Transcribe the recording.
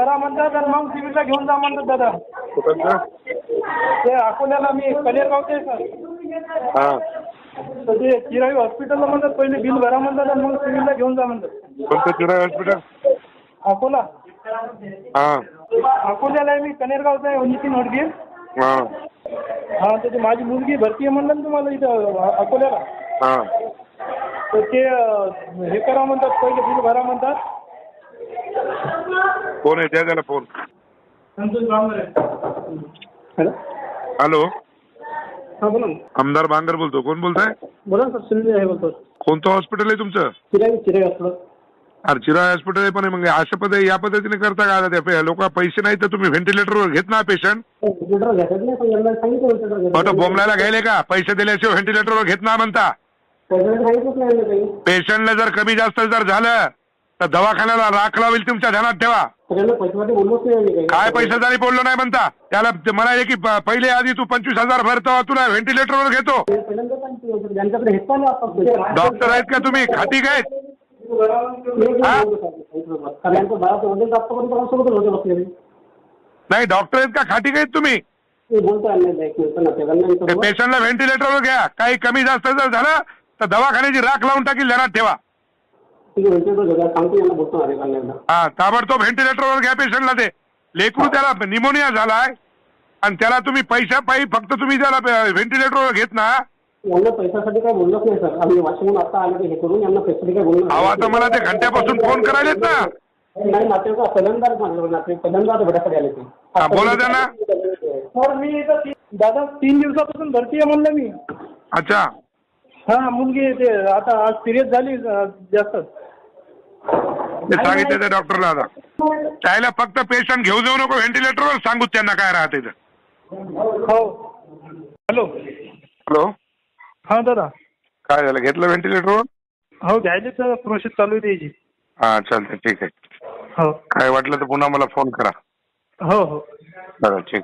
करा म्हणतात आणि मग सिव्हिलला घेऊन जा म्हणतात दादा. कुठं? ते अकोल्याला मी कनेरगावचे सर. हां. तर ते चिराई हॉस्पिटलला म्हणतात पहिले बिल भरा म्हणतात आणि मग सिव्हिलला घेऊन जा म्हणतात. कोणतं चिराई हॉस्पिटल? अकोला. हां. अकोल्याला आहे मी, कनेरगावचा आहे नितीन हडगे. हां. हां, तर माझी मुलगी भरती आहे म्हणलं ना तुम्हाला इथं अकोल्याला. हां. तर ते हे करा म्हणतात, पहिले बिल भरा म्हणतात. कोण आहे? द्या त्याला phone. Santosh Bangar. Hello. Hello, हां बोला ना. आमदार बांगर बोलतो. कोण बोलताय? बोला ना सर, सुनील आहे बोलतो. कोणतं हॉस्पिटल आहे तुमचं? चिराई हॉस्पिटल. अरे चिराई हॉस्पिटल आहे, पण मग अशा पद्धती या पद्धतीने करता का? त्या लोक पैसे नाही तर तुम्ही व्हेंटिलेटरवर घेत ना पेशंट. बोंबलायला घ्यायले का? पैसे दिल्याशिवाय व्हेंटिलेटरवर घेत ना म्हणता. पेशंटला जर कमी जास्त जर झालं तर दवाखान्याला राख लावेल, तुमच्या ध्यानात ठेवा. काय पैशासाठी बोललो नाही म्हणता? त्याला म्हणाले की पहिले आधी तू 25,000 भरतो, तुला व्हेंटिलेटरवर घेतो. डॉक्टर आहेत का तुम्ही? खाती काय? नाही, डॉक्टर आहेत का? खाटी काय तुम्ही? पेशंटला व्हेंटिलेटरवर घ्या. काही कमी जास्त जर झालं तर दवाखान्याची राख लावून टाकील, ध्यानात ठेवा. हा, ताबडतोब व्हेंटिलेटरवर घ्या पेशंटला. ते लेकरू त्याला निमोनिया झालाय आणि त्याला तुम्ही पैसा पायी फक्त तुम्ही त्याला व्हेंटिलेटरवर घेत ना. यांना पैशासाठी काय बोललोच नाही सर. आम्ही वाशिमहून आता आले हे करून, यांना पैशासाठी काय बोललो अहो, आता मला ते घंट्यापासून फोन करायलेत ना. नाही, नातेवाईक पहिल्यांदाच माझ्याकडे नातेवाईक पहिल्यांदा भेटासाठी आले ते. बोला त्यांना. सर मी इथं दादा 3 दिवसापासून भरती आहे म्हणलं मी. अच्छा. हा, मुलगी ते आता आज सिरियस झाली जास्त. ते सांगितलं त्या डॉक्टरला. आता त्याला फक्त पेशंट घेऊ जाऊ नको व्हेंटिलेटरवर, सांगू त्यांना काय राहते. हो. हॅलो. हॅलो. हा दादा. काय झालं? घेतलं व्हेंटिलेटरवर? हो, घ्यायचे सर. प्रोसेस चालू आहे त्याची. हा, चालतं. ठीक आहे. हो. काय वाटलं तर पुन्हा मला फोन करा. हो हो. बरं, ठीक.